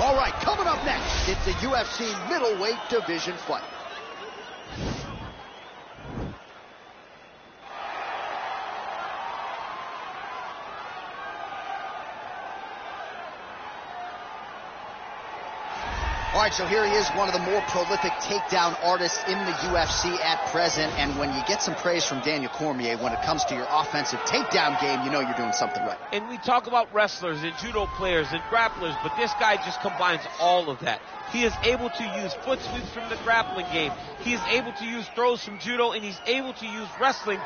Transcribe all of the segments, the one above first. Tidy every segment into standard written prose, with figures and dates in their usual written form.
All right, coming up next, it's the UFC middleweight division fight. All right, so here he is, one of the more prolific takedown artists in the UFC at present. And when you get some praise from Daniel Cormier when it comes to your offensive takedown game, you know you're doing something right. And we talk about wrestlers and judo players and grapplers, but this guy just combines all of that. He is able to use foot sweeps from the grappling game. He is able to use throws from judo, and he's able to use wrestling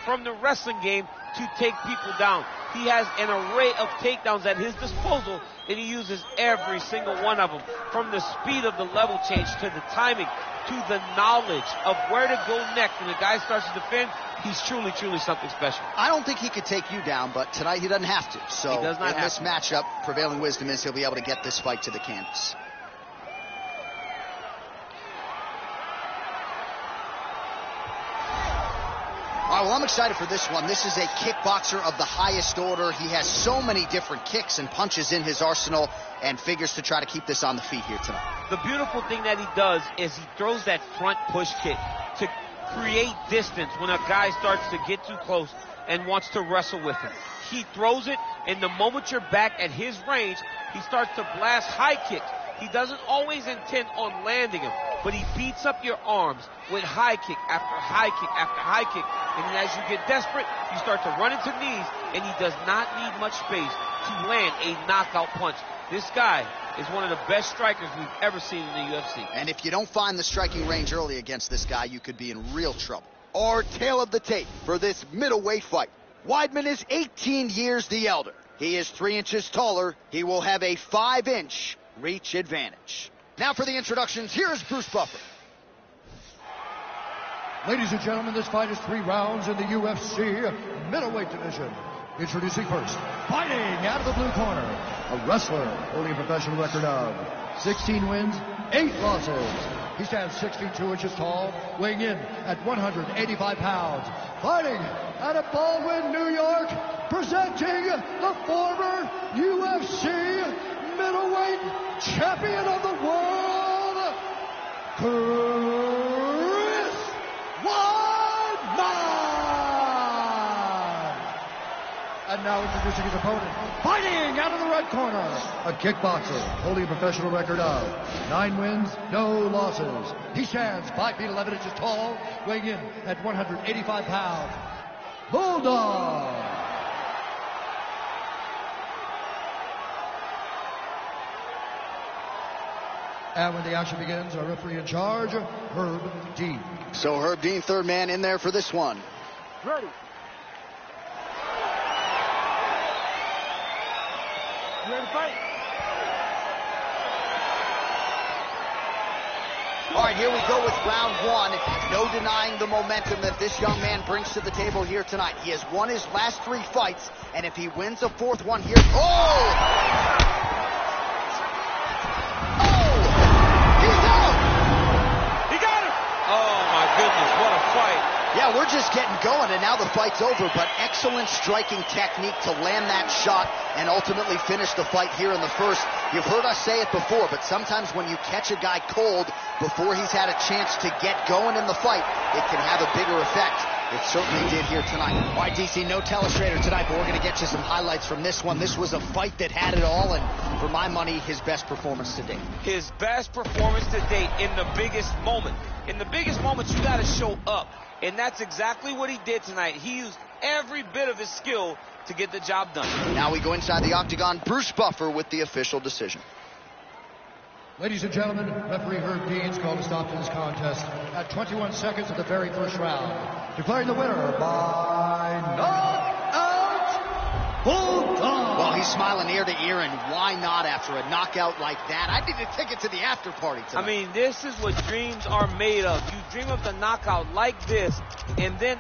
from the wrestling game to take people down. He has an array of takedowns at his disposal, and he uses every single one of them. From the speed of the level change to the timing to the knowledge of where to go next when the guy starts to defend, he's truly, truly something special. I don't think he could take you down, but tonight he doesn't have to. So he does not in this matchup, prevailing wisdom is he'll be able to get this fight to the canvas. All right, well, I'm excited for this one. This is a kickboxer of the highest order. He has so many different kicks and punches in his arsenal and figures to try to keep this on the feet here tonight. The beautiful thing that he does is he throws that front push kick to create distance when a guy starts to get too close and wants to wrestle with him. He throws it, and the moment you're back at his range, he starts to blast high kicks. He doesn't always intend on landing him, but he beats up your arms with high kick after high kick after high kick. And then as you get desperate, you start to run into knees, and he does not need much space to land a knockout punch. This guy is one of the best strikers we've ever seen in the UFC. And if you don't find the striking range early against this guy, you could be in real trouble. Our tale of the tape for this middleweight fight. Weidman is 18 years the elder. He is 3 inches taller. He will have a 5-inch reach advantage. Now for the introductions, here is Bruce Buffer. Ladies and gentlemen, this fight is 3 rounds in the UFC middleweight division. Introducing first, fighting out of the blue corner, a wrestler holding a professional record of 16 wins, 8 losses. He stands 6 feet 2 inches tall, weighing in at 185 pounds. Fighting out of Baldwin, New York, presenting the former UFC middleweight champion of the world, Chris Weidman! And now introducing his opponent, fighting out of the red corner, a kickboxer holding a professional record of 9 wins, no losses. He stands 5 feet 11 inches tall, weighing in at 185 pounds. Bulldog! And when the action begins, our referee in charge, Herb Dean. So Herb Dean, third man in there for this one. Ready. You ready to fight? All right, here we go with round 1. No denying the momentum that this young man brings to the table here tonight. He has won his last 3 fights, and if he wins a 4th one here... Oh! Yeah, we're just getting going, and now the fight's over, but excellent striking technique to land that shot and ultimately finish the fight here in the first. You've heard us say it before, but sometimes when you catch a guy cold before he's had a chance to get going in the fight, it can have a bigger effect. It certainly did here tonight. All right, DC, no telestrator tonight, but we're going to get you some highlights from this one. This was a fight that had it all, and for my money, his best performance to date. His best performance to date in the biggest moment. In the biggest moments, you got to show up. And that's exactly what he did tonight. He used every bit of his skill to get the job done. Now we go inside the octagon. Bruce Buffer with the official decision. Ladies and gentlemen, referee Herb Dean's called a stop to this contest at 21 seconds of the very first round, declaring the winner by knockout, Bulldog. Well, he's smiling ear to ear, and why not after a knockout like that? I need a ticket to the after party tonight. I mean, this is what dreams are made of. You dream of the knockout like this, and then...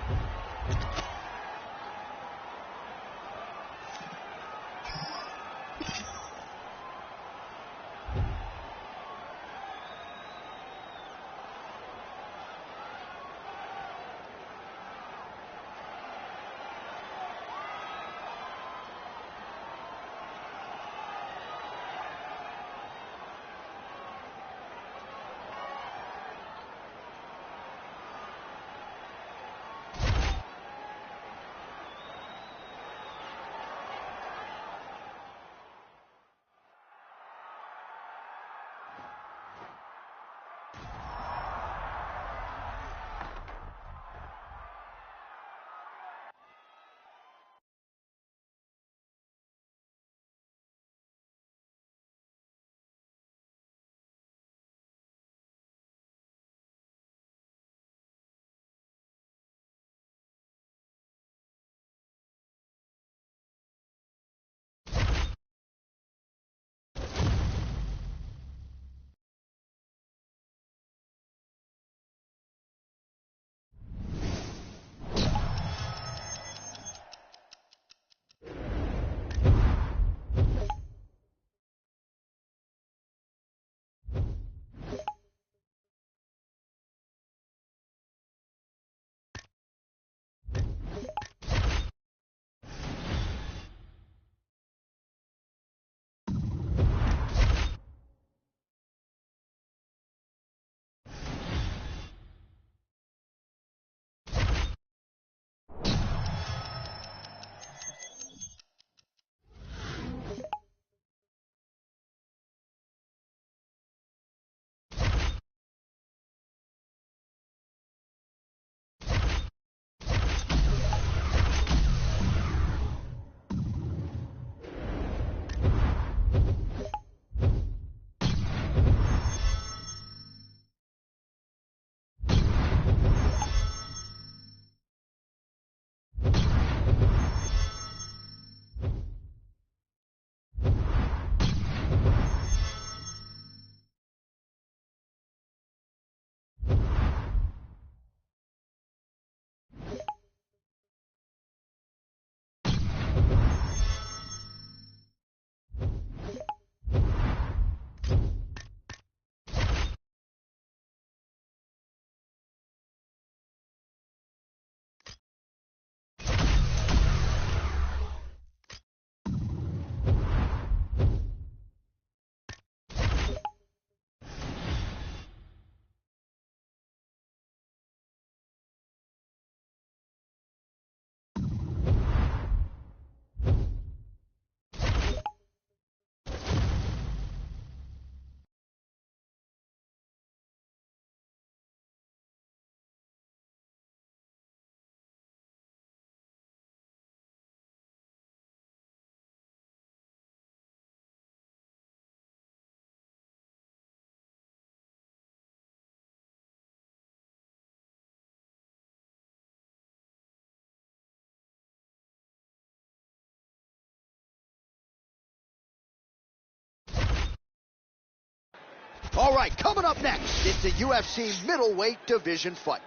All right, coming up next, it's a UFC middleweight division fight.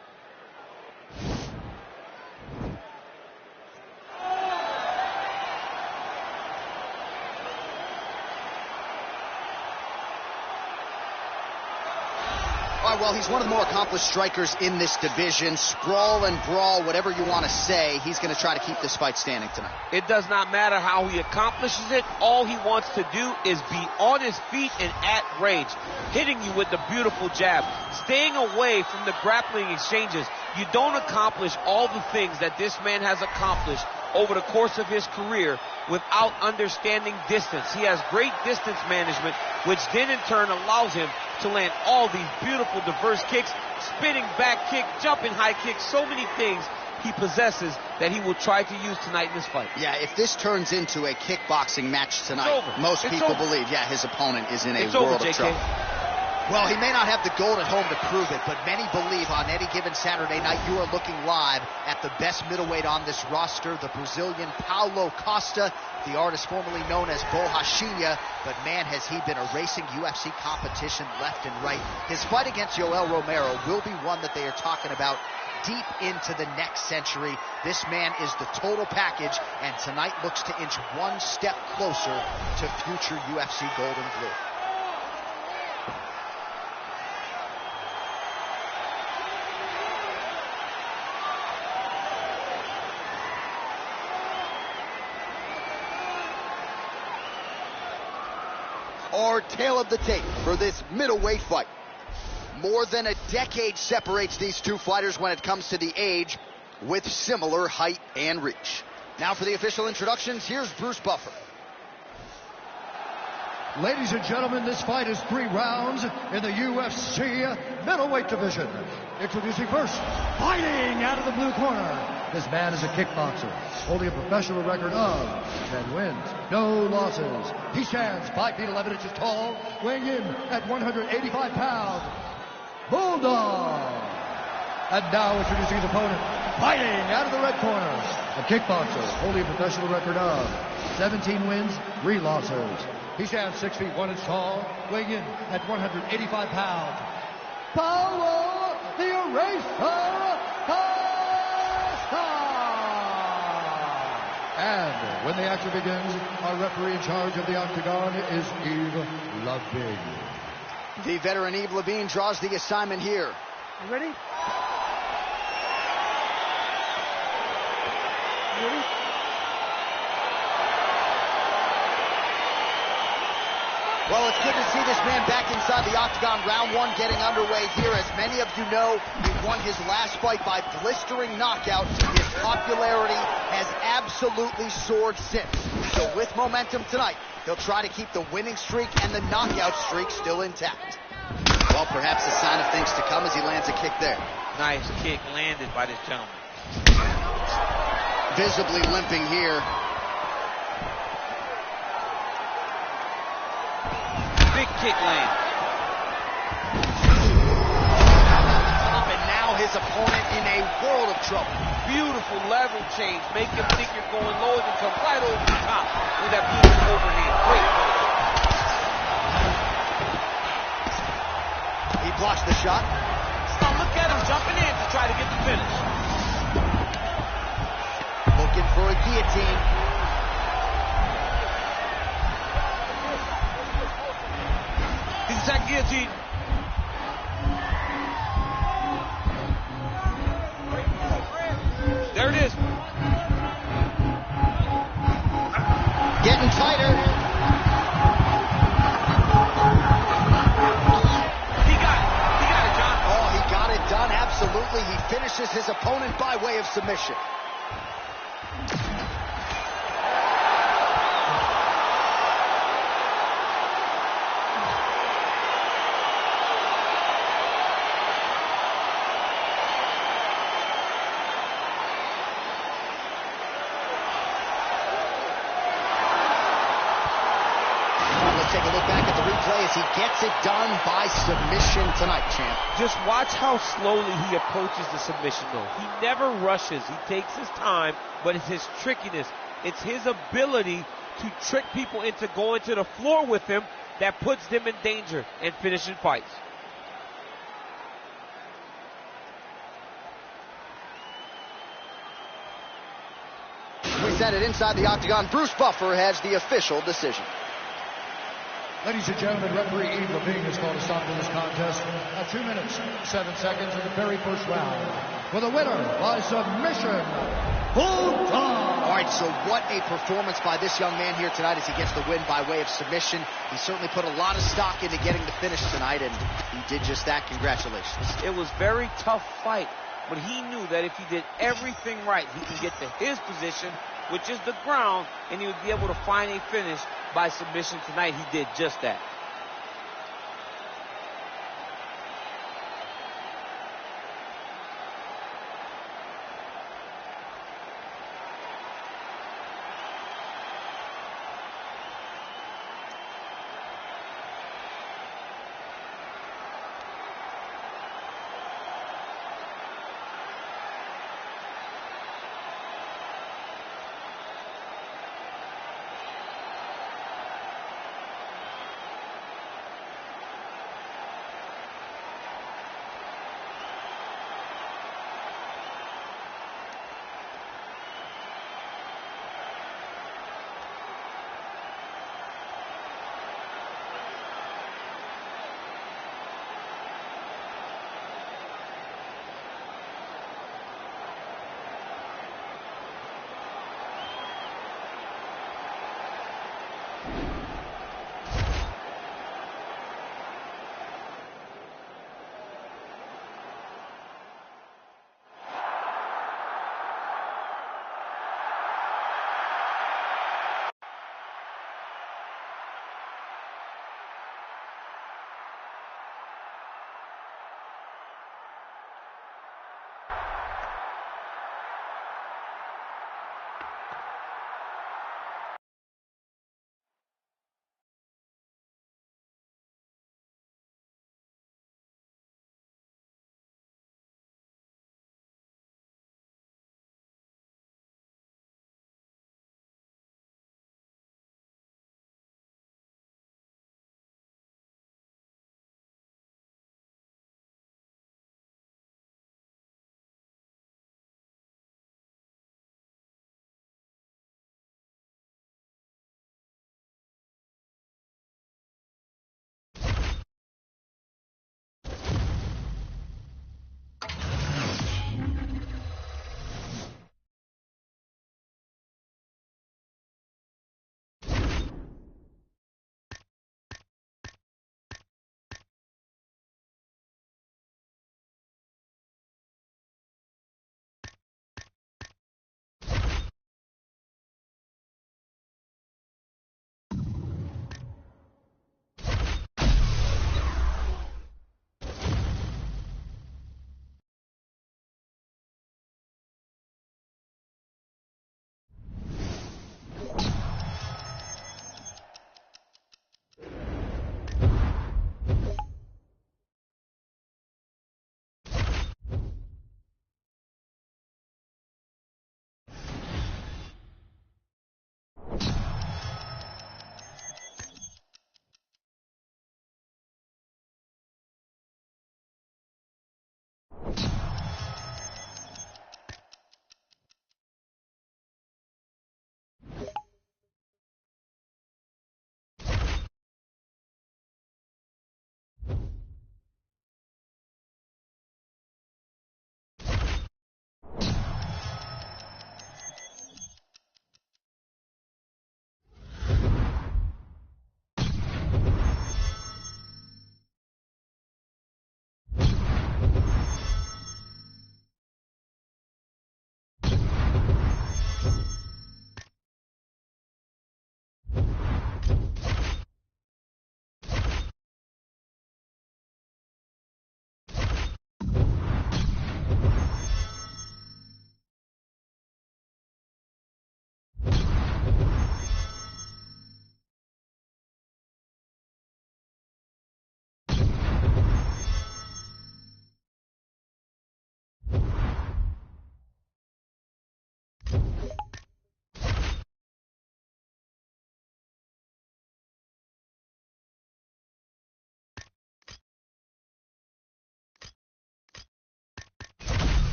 All right, well, he's one of the more accomplished strikers in this division. Sprawl and brawl, whatever you want to say, he's going to try to keep this fight standing tonight. It does not matter how he accomplishes it. All he wants to do is be on his feet and at rage, hitting you with the beautiful jab, staying away from the grappling exchanges. You don't accomplish all the things that this man has accomplished over the course of his career without understanding distance. He has great distance management, which then in turn allows him to land all these beautiful diverse kicks, spinning back kick, jumping high kick, so many things he possesses that he will try to use tonight in this fight. Yeah, if this turns into a kickboxing match tonight, most people believe, yeah, his opponent is in a world of trouble. Well, he may not have the gold at home to prove it, but many believe on any given Saturday night you are looking live at the best middleweight on this roster, the Brazilian Paulo Costa, the artist formerly known as Borrachinha, but man, has he been erasing UFC competition left and right. His fight against Yoel Romero will be one that they are talking about deep into the next century. This man is the total package, and tonight looks to inch one step closer to future UFC gold and blue. Our tale of the tape for this middleweight fight. More than a decade separates these two fighters when it comes to the age, with similar height and reach. Now for the official introductions, here's Bruce Buffer. Ladies and gentlemen, this fight is 3 rounds in the UFC middleweight division. Introducing first, fighting out of the blue corner. This man is a kickboxer, holding a professional record of 10 wins, no losses. He stands 5 feet 11 inches tall, weighing in at 185 pounds. Bulldog. And now introducing his opponent, fighting out of the red corner. A kickboxer, holding a professional record of 17 wins, 3 losses. He stands 6 feet 1 inch tall, weighing in at 185 pounds. Paulo the Eraser Costa! And when the action begins, our referee in charge of the octagon is Yves Lavigne. The veteran Yves Lavigne draws the assignment here. You ready? You ready? Well, it's good to see this man back inside the octagon. Round 1 getting underway here. As many of you know, he won his last fight by blistering knockout. His popularity has absolutely soared since. So with momentum tonight, he'll try to keep the winning streak and the knockout streak still intact. Well, perhaps a sign of things to come as he lands a kick there. Nice kick landed by this gentleman. Visibly limping here. Big kick land. And now his opponent in a world of trouble. Beautiful level change. Make him think you're going low and then come right over the top with that beautiful overhand. Great. He blocks the shot. Now look at him jumping in to try to get the finish. Looking for a guillotine. That guillotine. There it is. Getting tighter. He got it, John. Oh, he got it done. Absolutely. He finishes his opponent by way of submission. Take a look back at the replay as he gets it done by submission tonight, champ. Just watch how slowly he approaches the submission, though. He never rushes. He takes his time, but it's his trickiness. It's his ability to trick people into going to the floor with him that puts them in danger and finishing fights. We send it inside the octagon. Bruce Buffer has the official decision. Ladies and gentlemen, referee Eve Levine has called a stop to this contest at 2 minutes, 7 seconds in the very first round. For the winner by submission, Bulldogs. All right, so what a performance by this young man here tonight as he gets the win by way of submission. He certainly put a lot of stock into getting the finish tonight, and he did just that. Congratulations. It was a very tough fight, but he knew that if he did everything right, he could get to his position, which is the ground, and he would be able to find a finish by submission tonight. He did just that.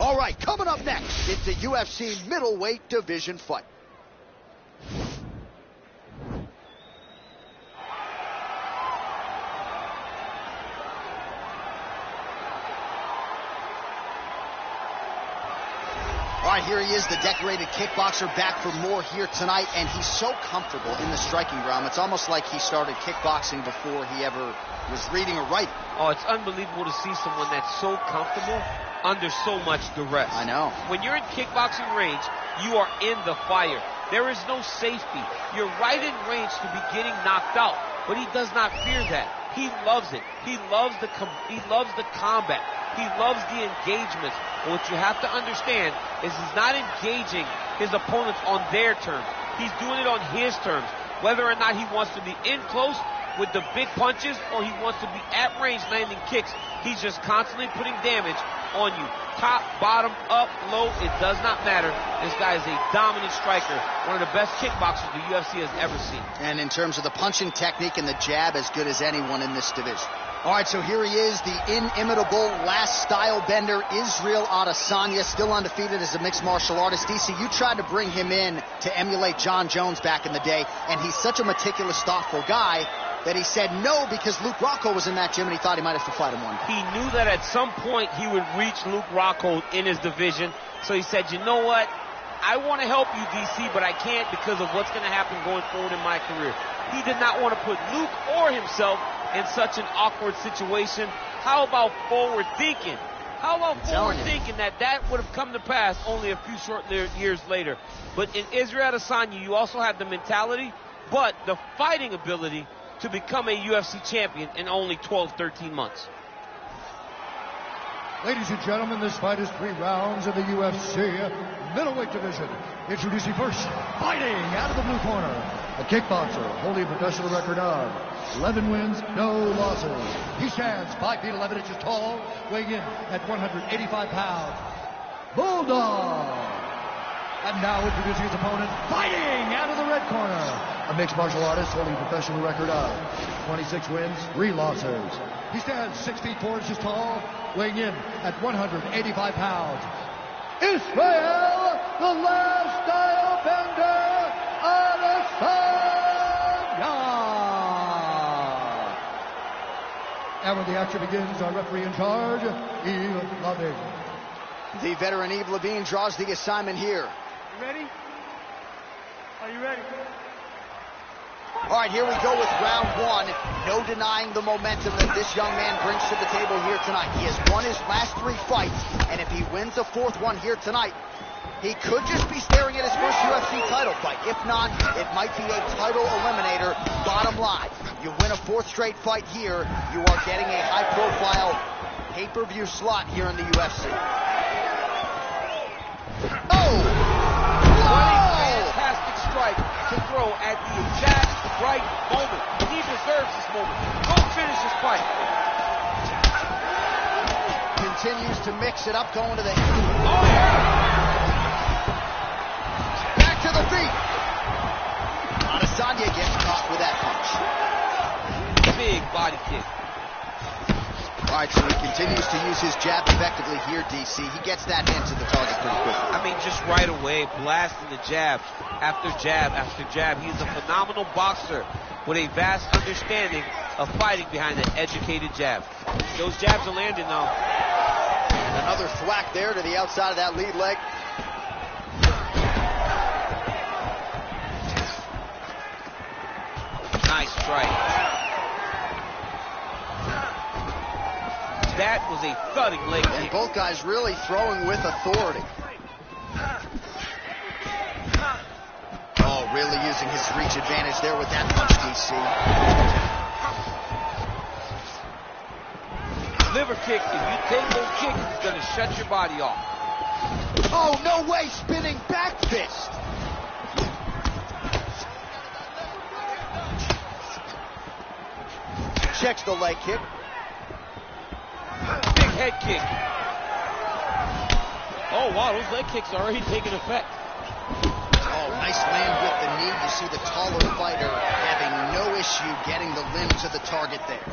All right, coming up next, it's a UFC middleweight division fight. All right, here he is, the decorated kickboxer, back for more here tonight, and he's so comfortable in the striking realm. It's almost like he started kickboxing before he ever was reading or writing. Oh, it's unbelievable to see someone that's so comfortable under so much duress. I know. When you're in kickboxing range, you are in the fire. There is no safety. You're right in range to be getting knocked out, but he does not fear that. He loves it. He loves the combat. He loves the engagements. And what you have to understand is he's not engaging his opponents on their terms. He's doing it on his terms. Whether or not he wants to be in close with the big punches or he wants to be at range landing kicks, he's just constantly putting damage on you. Top, bottom, up, low, it does not matter. This guy is a dominant striker, one of the best kickboxers the UFC has ever seen. And in terms of the punching technique and the jab, as good as anyone in this division. All right, so here he is, the inimitable last style bender, Israel Adesanya, still undefeated as a mixed martial artist. DC, you tried to bring him in to emulate John Jones back in the day, and he's such a meticulous, thoughtful guy that he said no because Luke Rockhold was in that gym and he thought he might have to fight him one day. He knew that at some point he would reach Luke Rockhold in his division, so he said, you know what? I want to help you, DC, but I can't because of what's going to happen going forward in my career. He did not want to put Luke or himself in such an awkward situation. How about forward thinking? How about forward thinking that would have come to pass only a few short years later? But in Israel Adesanya, you also have the mentality, but the fighting ability to become a UFC champion in only 12, 13 months. Ladies and gentlemen, this fight is 3 rounds in the UFC middleweight division. Introducing first, fighting out of the blue corner, a kickboxer holding a professional record of 11 wins, no losses. He stands 5 feet 11 inches tall, weighing in at 185 pounds. Bulldog. And now introducing his opponent, fighting out of the red corner, a mixed martial artist holding a professional record of 26 wins, 3 losses. He stands 6 feet 4 inches tall, weighing in at 185 pounds. Israel, the last style bender, Adesanya. And when the action begins, our referee in charge, Yves Lavigne. The veteran Yves Lavigne draws the assignment here. You ready? Are you ready? All right, here we go with round 1. No denying the momentum that this young man brings to the table here tonight. He has won his last 3 fights, and if he wins a 4th one here tonight, he could just be staring at his first UFC title fight. If not, it might be a title eliminator. Bottom line, you win a 4th straight fight here, you are getting a high-profile pay-per-view slot here in the UFC. Oh! Fantastic strike to throw at the exact right moment. He deserves this moment. Go finish this fight. Continues to mix it up, going to the... Oh, yeah! Back to the feet. Adesanya gets caught with that punch. Big body kick. All right, so he continues to use his jab effectively here, DC. He gets that hand to the target pretty quickly. I mean, just right away, blasting the jab after jab after jab. He's a phenomenal boxer with a vast understanding of fighting behind an educated jab. Those jabs are landing now. And another thwack there to the outside of that lead leg. Nice strike. That was a thudding leg kick. And both guys really throwing with authority. Oh, really using his reach advantage there with that punch, DC. Liver kick, if you take those kicks, it's going to shut your body off. Oh, no way, spinning back fist. Checks the leg kick. Big head kick. Oh, wow, those leg kicks are already taking effect. Oh, nice land with the knee. You see the taller fighter having no issue getting the limb to the target there.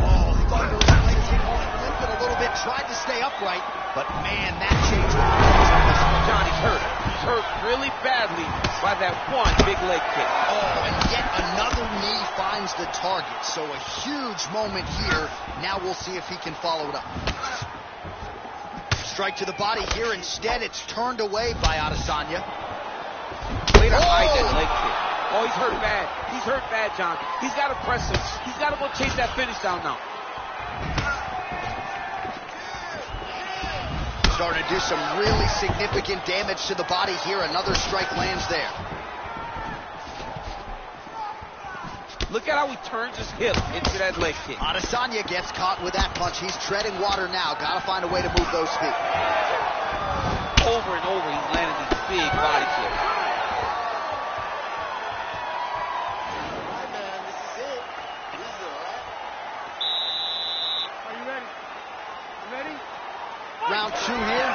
Oh, thundering stay upright, but man, that changed. Johnny's hurt. He's hurt really badly by that one big leg kick. Oh, and yet another knee finds the target. So a huge moment here. Now we'll see if he can follow it up. Strike to the body here. Instead, it's turned away by Adesanya. Way to hide that leg kick. Oh, he's hurt bad. He's hurt bad, John. He's got to press him. He's got to go chase that finish down now. Starting to do some really significant damage to the body here. Another strike lands there. Look at how he turns his hip into that leg kick. Adesanya gets caught with that punch. He's treading water now. Got to find a way to move those feet. Over and over, he's landing these big body kicks. Are you ready? You ready? Round 2 here.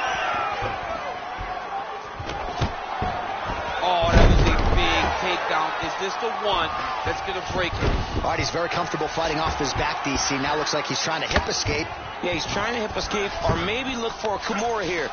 Oh, that was a big takedown. Is this the one that's going to break him? All right, he's very comfortable fighting off his back, DC. Now looks like he's trying to hip escape. Yeah, he's trying to hip escape or maybe look for a Kimura here.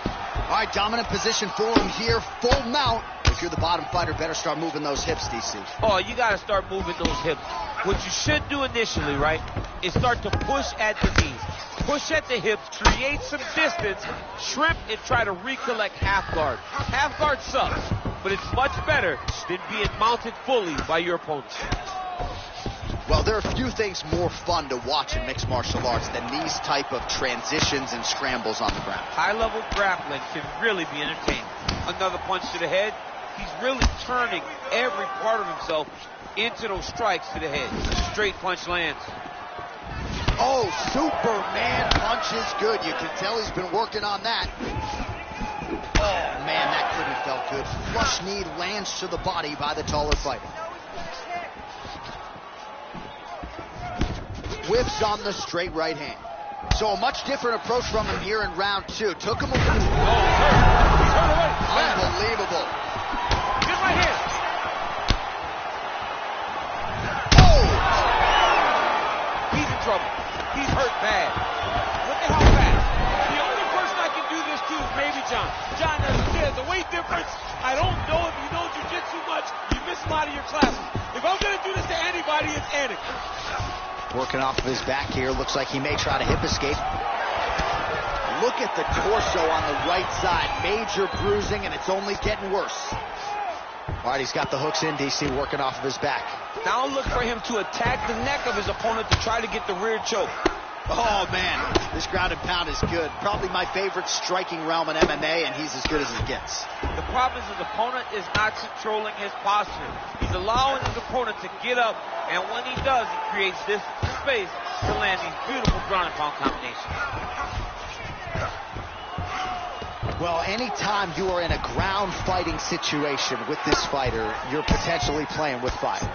All right, dominant position for him here. Full mount. If you're the bottom fighter, better start moving those hips, DC. Oh, you got to start moving those hips. What you should do initially, right, is start to push at the knees. Push at the hips, create some distance, shrimp, and try to recollect half guard. Half guard sucks, but it's much better than being mounted fully by your opponent. Well, there are few things more fun to watch in mixed martial arts than these type of transitions and scrambles on the ground. High-level grappling can really be entertaining. Another punch to the head. He's really turning every part of himself into those strikes to the head. Straight punch lands. Oh, Superman punch is good. You can tell he's been working on that. Oh, man, that could have felt good. Flush knee lands to the body by the taller fighter. Whips on the straight right hand. So a much different approach from him here in round 2. Took him a... Oh, he's hurt. He's hurt away. Unbelievable. Good right hand. Oh! He's in trouble. He's hurt bad. Look at how fast. The only person I can do this to is maybe John. John, there's a weight difference. I don't know if you know jiu-jitsu much. You miss a lot of your classes. If I'm going to do this to anybody, it's Anik. Working off of his back here. Looks like he may try to hip escape. Look at the torso on the right side. Major bruising, and it's only getting worse. All right, he's got the hooks in, DC, working off of his back. Now look for him to attack the neck of his opponent to try to get the rear choke. Oh, man, this ground and pound is good. Probably my favorite striking realm in MMA, and he's as good as it gets. The problem is his opponent is not controlling his posture. He's allowing his opponent to get up, and when he does, he creates this space to land these beautiful ground and pound combinations. Well, anytime you are in a ground fighting situation with this fighter, you're potentially playing with fire.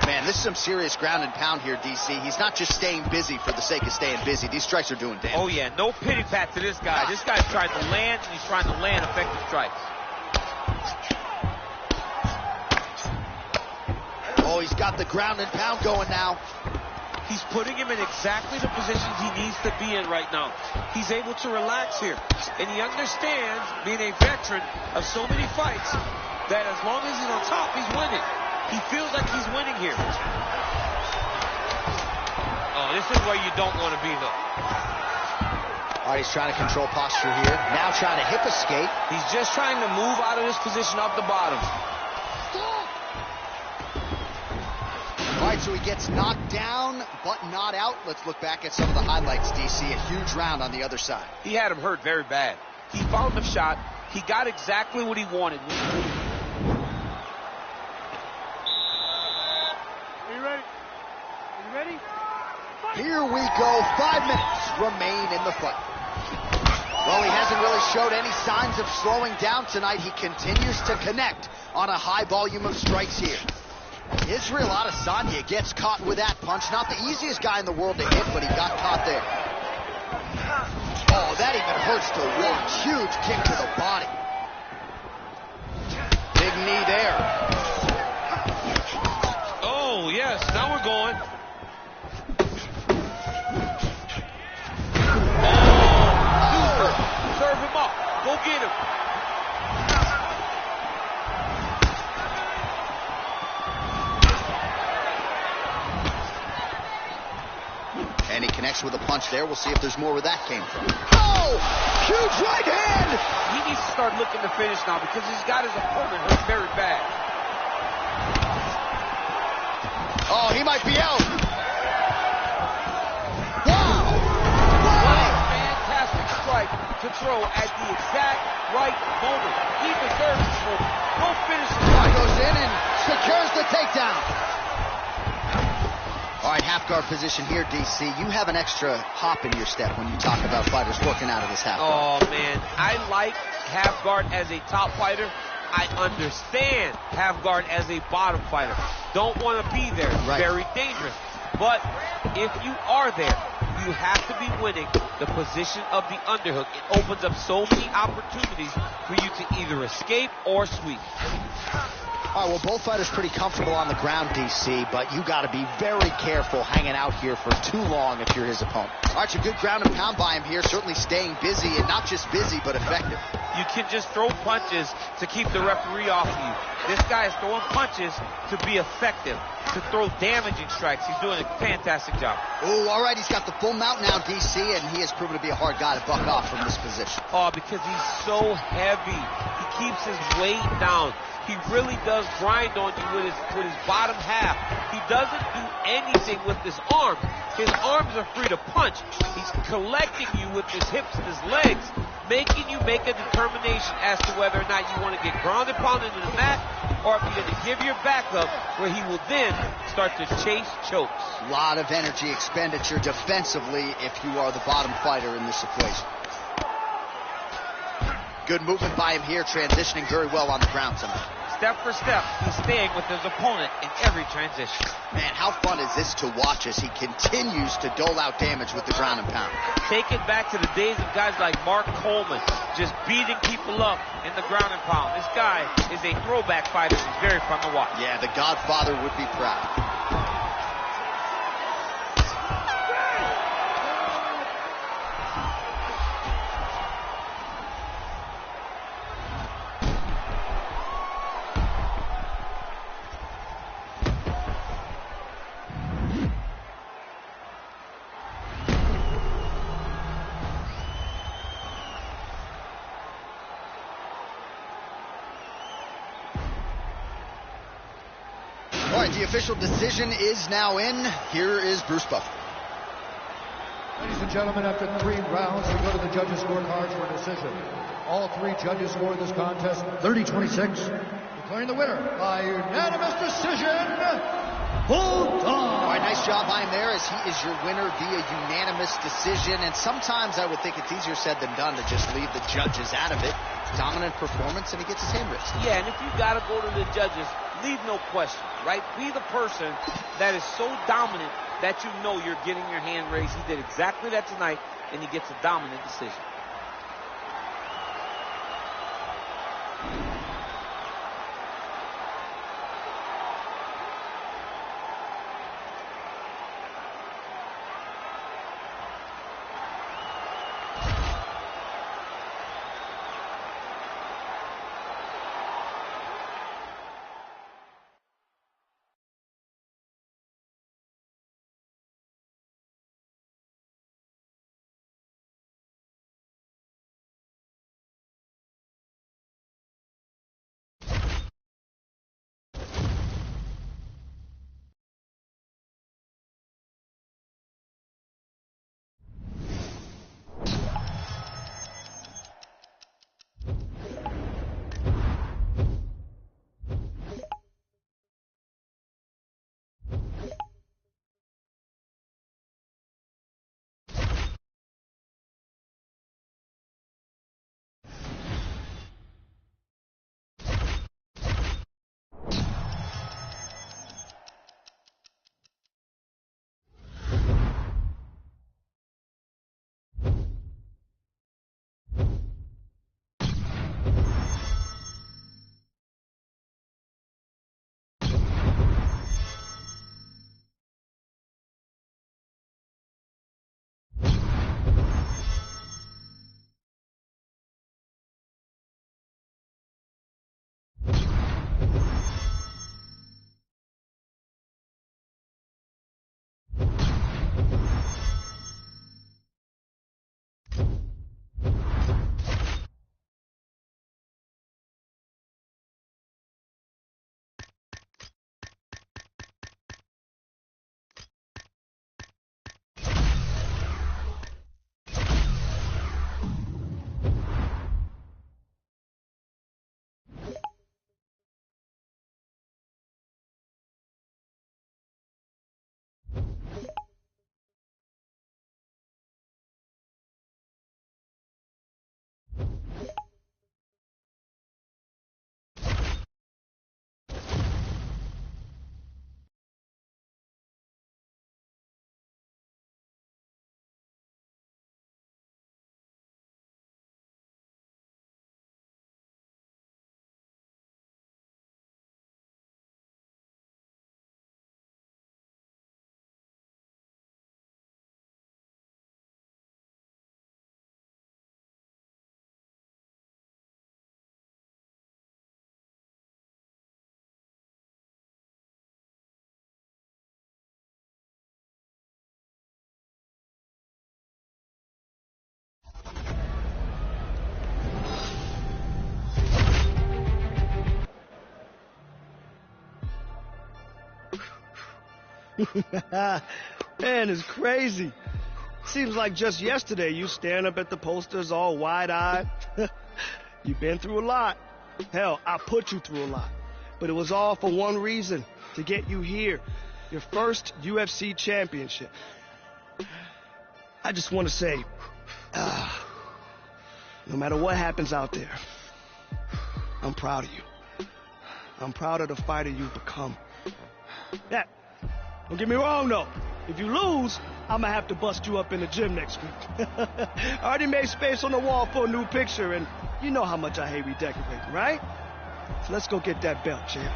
Man, this is some serious ground and pound here, DC. He's not just staying busy for the sake of staying busy. These strikes are doing damage. Oh, yeah, no pity pat to this guy. This guy's trying to land, and he's trying to land effective strikes. Oh, he's got the ground and pound going now. He's putting him in exactly the positions he needs to be in right now. He's able to relax here. And he understands, being a veteran of so many fights, that as long as he's on top, he's winning. He feels like he's winning here. Oh, this is where you don't want to be, though. All right, he's trying to control posture here. Now trying to hip escape. He's just trying to move out of this position off the bottom. All right, so he gets knocked down, but not out. Let's look back at some of the highlights, DC. A huge round on the other side. He had him hurt very bad. He found the shot. He got exactly what he wanted. Are you ready? Are you ready? Here we go. 5 minutes remain in the fight. Well, he hasn't really showed any signs of slowing down tonight. He continues to connect on a high volume of strikes here. Israel Adesanya gets caught with that punch. Not the easiest guy in the world to hit, but he got caught there. Oh, that even hurts to watch. Huge kick to the body. Big knee there. Oh, yes, now we're going. connects with a punch there. We'll see if there's more where that came from. Oh! Huge right hand! He needs to start looking to finish now because he's got his opponent hurt very bad. Oh, he might be out. Fantastic strike to throw at the exact right moment. He deserves this moment. Go finish the fight. Goes in and secures the takedown. All right, half guard position here, DC. You have an extra hop in your step when you talk about fighters working out of this half guard. Oh, man. I like half guard as a top fighter. I understand half guard as a bottom fighter. Don't want to be there. Right. Very dangerous. But if you are there, you have to be winning the position of the underhook. It opens up so many opportunities for you to either escape or sweep. All right, well, both fighters pretty comfortable on the ground, DC, but you got to be very careful hanging out here for too long if you're his opponent. All right, some good ground and pound by him here, certainly staying busy, and not just busy, but effective. You can just throw punches to keep the referee off of you. This guy is throwing punches to be effective, to throw damaging strikes. He's doing a fantastic job. Oh, all right, he's got the full mount now, DC, and he has proven to be a hard guy to buck off from this position. Oh, because he's so heavy. He keeps his weight down. He really does grind on you with his bottom half. He doesn't do anything with his arms. His arms are free to punch. He's collecting you with his hips and his legs, making you make a determination as to whether or not you want to get grounded pounded into the mat or if you're going to give your back up, where he will then start to chase chokes. A lot of energy expenditure defensively if you are the bottom fighter in this equation. Good movement by him here, transitioning very well on the ground tonight. Step for step, he's staying with his opponent in every transition. Man, how fun is this to watch as he continues to dole out damage with the ground and pound? Take it back to the days of guys like Mark Coleman, just beating people up in the ground and pound. This guy is a throwback fighter. He's very fun to watch. Yeah, the Godfather would be proud. All right, the official decision is now in. Here is Bruce Buffer. Ladies and gentlemen, after 3 rounds, we go to the judges' scorecards for a decision. All 3 judges scored this contest 30-26, declaring the winner by unanimous decision, Bulldog. All right, nice job by him there as he is your winner via unanimous decision. And sometimes I would think it's easier said than done to just leave the judges out of it. Dominant performance, and he gets his hand raised. Yeah, and if you got to go to the judges, leave no question, right? Be the person that is so dominant that you know you're getting your hand raised. He did exactly that tonight, and he gets a dominant decision. Man, it's crazy. Seems like just yesterday you staring up at the posters all wide-eyed. You've been through a lot. Hell, I put you through a lot. But it was all for one reason, to get you here. Your first UFC championship. I just want to say, no matter what happens out there, I'm proud of you. I'm proud of the fighter you've become. Yeah, don't get me wrong though. If you lose, I'm gonna have to bust you up in the gym next week. I already made space on the wall for a new picture, and you know how much I hate redecorating, right? So let's go get that belt, champ.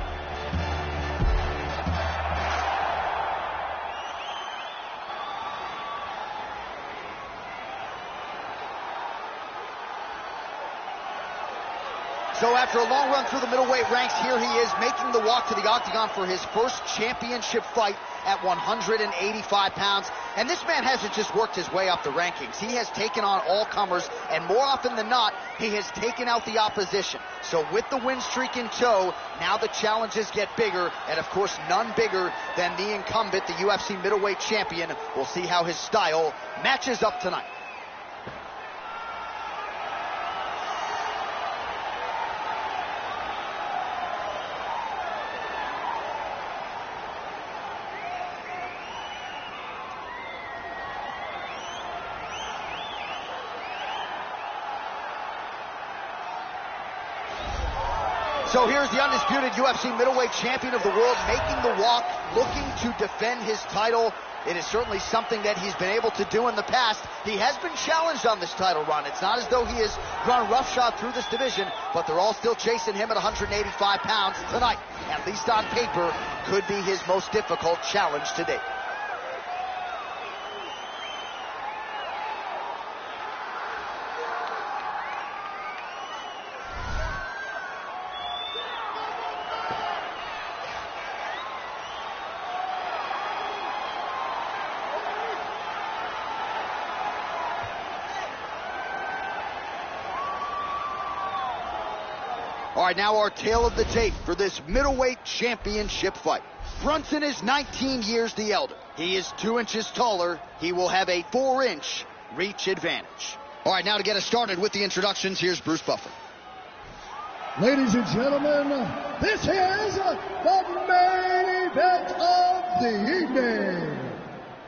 So after a long run through the middleweight ranks, here he is making the walk to the octagon for his first championship fight at 185 pounds. And this man hasn't just worked his way up the rankings. He has taken on all comers, and more often than not, he has taken out the opposition. So with the win streak in tow, now the challenges get bigger, and of course none bigger than the incumbent, the UFC middleweight champion. We'll see how his style matches up tonight. So here's the undisputed UFC middleweight champion of the world making the walk, looking to defend his title. It is certainly something that he's been able to do in the past. He has been challenged on this title run. It's not as though he has run roughshod through this division, but they're all still chasing him at 185 pounds tonight. At least on paper, could be his most difficult challenge to date. All right, now our tale of the tape for this middleweight championship fight. Brunson is 19 years the elder. He is 2 inches taller. He will have a 4-inch reach advantage. All right, now to get us started with the introductions, here's Bruce Buffer. Ladies and gentlemen, this is the main event of the evening.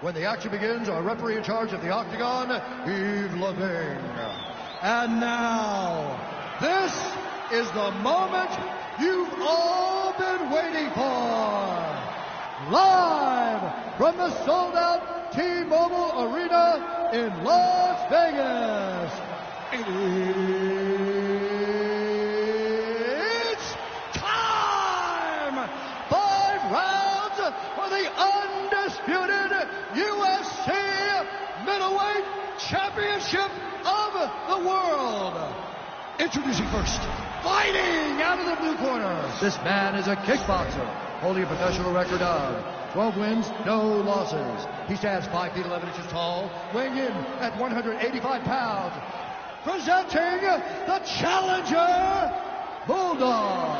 When the action begins, our referee in charge of the octagon, Yves Lavigne. And now, this is the moment you've all been waiting for. Live from the sold-out T-Mobile Arena in Las Vegas. It's time! 5 rounds for the undisputed UFC Middleweight Championship of the world. Introducing first, fighting out of the blue corner. This man is a kickboxer, holding a professional record of 12 wins, no losses. He stands 5 feet 11 inches tall, weighing in at 185 pounds. Presenting the challenger, Bulldog.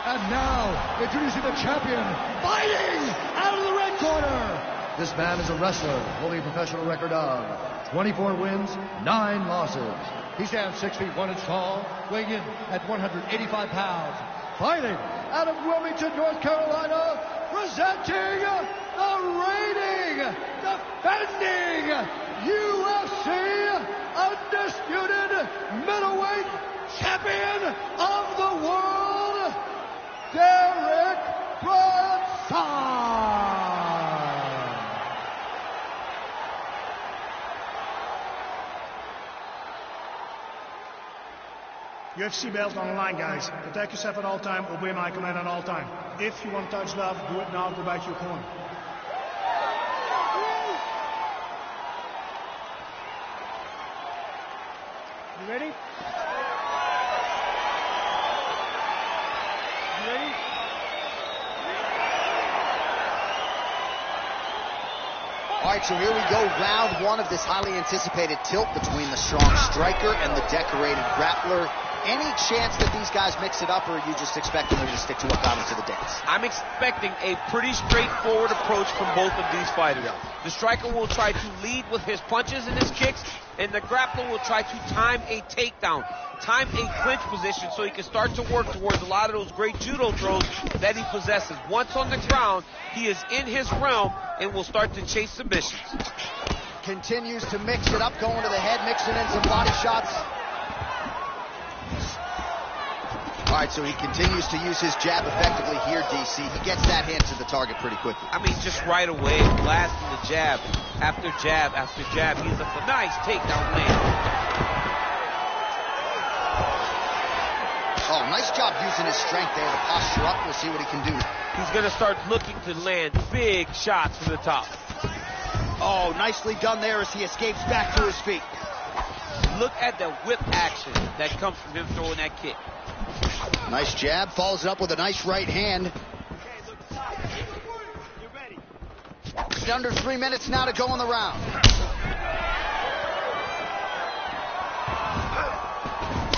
And now, introducing the champion, fighting out of the red corner. This man is a wrestler, holding a professional record of 24 wins, 9 losses. He stands 6 feet 1 inch tall, weighing in at 185 pounds. Fighting out of Wilmington, North Carolina, presenting the reigning, defending UFC undisputed middleweight champion of the world, Derek Brunson. UFC belt on the line, guys. Protect yourself at all time. Obey my command at all time. If you want to touch love, do it now. Go back to your corner. You ready? You ready? All right, so here we go, round 1 of this highly anticipated tilt between the strong striker and the decorated grappler. Any chance that these guys mix it up, or are you just expecting them to stick to what got them to the dance? I'm expecting a pretty straightforward approach from both of these fighters. The striker will try to lead with his punches and his kicks, and the grappler will try to time a takedown, time a clinch position so he can start to work towards a lot of those great judo throws that he possesses. Once on the ground, he is in his realm and will start to chase submissions. Continues to mix it up, going to the head, mixing in some body shots. All right, so he continues to use his jab effectively here, DC. He gets that hand to the target pretty quickly. I mean, just right away, blasting the jab after jab after jab. He's a nice takedown land. Oh, nice job using his strength there to posture up. We'll see what he can do. He's going to start looking to land big shots from the top. Oh, nicely done there as he escapes back to his feet. Look at the whip action that comes from him throwing that kick. Nice jab, follows it up with a nice right hand. Under 3 minutes now to go in the round.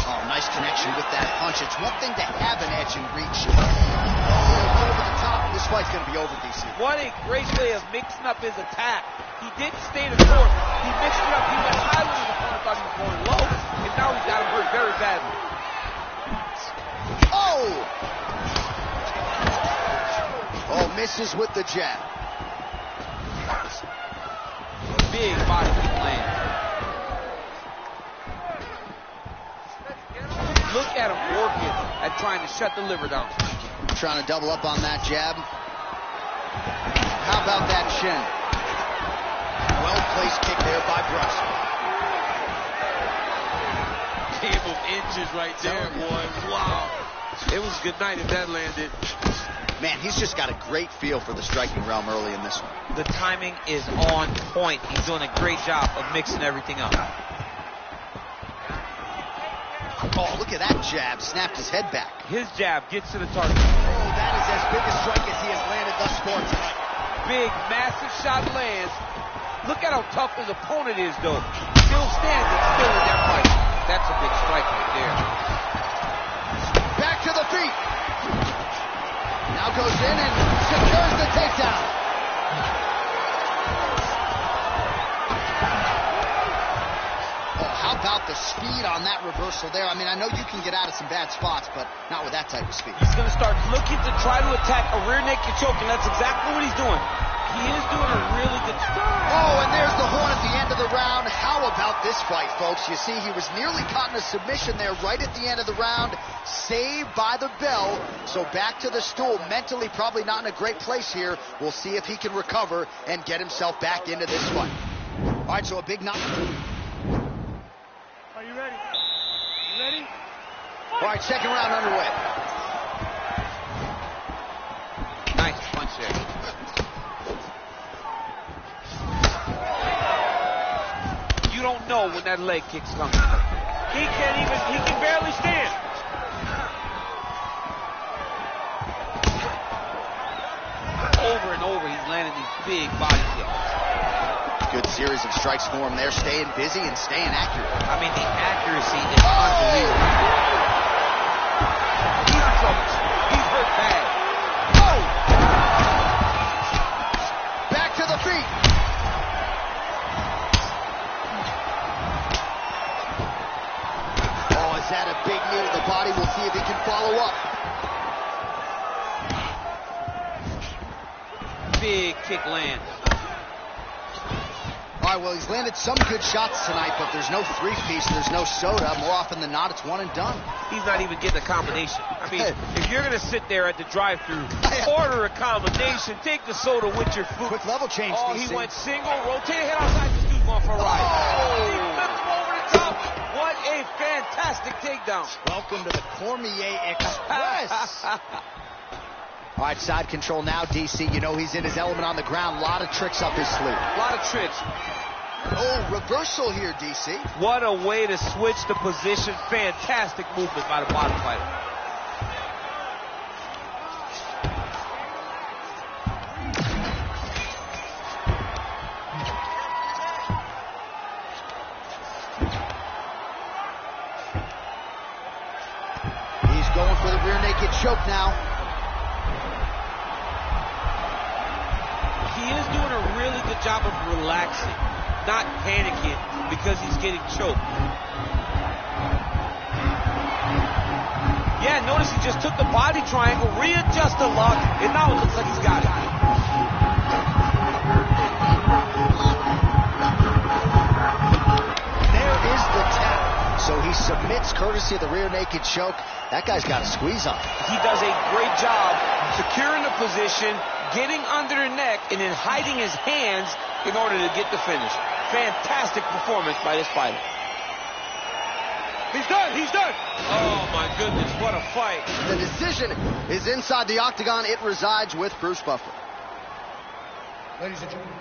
Oh, nice connection with that punch. It's one thing to have an edge and reach. Over the top. This fight's going to be over, DC. What a great way of mixing up his attack. He didn't stay the course. He mixed it up. He went high when his opponent thought he was going low, and now he's got him hurt very badly. Oh, misses with the jab. Big body kick land. Look at him working at trying to shut the liver down. Trying to double up on that jab. How about that shin? Well-placed kick there by Brunson. Game of inches right there, boy. Wow. It was a good night if that landed. Man, he's just got a great feel for the striking realm early in this one. The timing is on point. He's doing a great job of mixing everything up. Oh, look at that jab. Snapped his head back. His jab gets to the target. Oh, that is as big a strike as he has landed thus far tonight. Big, massive shot lands. Look at how tough his opponent is, though. Still standing, still in that fight. That's a big strike right there. Back to the feet. Now goes in and secures the takedown. Oh, how about the speed on that reversal there? I mean, I know you can get out of some bad spots, but not with that type of speed. He's going to start looking to try to attack a rear naked choke, and that's exactly what he's doing. He is doing a really good job. Oh, and there's the horn at the end of the round. How about this fight, folks? You see, he was nearly caught in a submission there right at the end of the round. Saved by the bell. So back to the stool. Mentally probably not in a great place here. We'll see if he can recover and get himself back into this fight. All right, so a big knock. Are you ready? You ready? All right, second round underway. Nice punch there. You don't know when that leg kick's coming. He can barely stand. Over and over, he's landing these big body kicks. Good series of strikes for him there, staying busy and staying accurate. I mean, the accuracy is unbelievable. He's in trouble. He's hurt bad. Oh! Back to the feet. Oh, is that a big knee to the body? We'll see if he can follow up. Big kick lands. All right, well, he's landed some good shots tonight, but there's no three-piece, there's no soda. More often than not, it's one and done. He's not even getting a combination. I mean, if you're going to sit there at the drive-thru, order a combination, take the soda with your food. Quick level change, Oh, DC. he went single, rotated head outside, this dude's going for a ride. Oh! He flipped him over the top. What a fantastic takedown. Welcome to the Cormier Express. All right, side control now, DC. You know he's in his element on the ground. A lot of tricks up his sleeve. A lot of tricks. Oh, reversal here, DC. What a way to switch the position. Fantastic movement by the bottom fighter. naked choke now. He is doing a really good job of relaxing, not panicking because he's getting choked. Yeah, notice he just took the body triangle, readjusted the lock, and now it looks like he's got it. There is the tap. So he submits courtesy of the rear naked choke. That guy's got a squeeze on him. He does a great job securing the position, getting under the neck, and then hiding his hands in order to get the finish. Fantastic performance by this fighter. He's done. He's done. Oh, my goodness. What a fight. The decision is inside the octagon. It resides with Bruce Buffer. Ladies and gentlemen,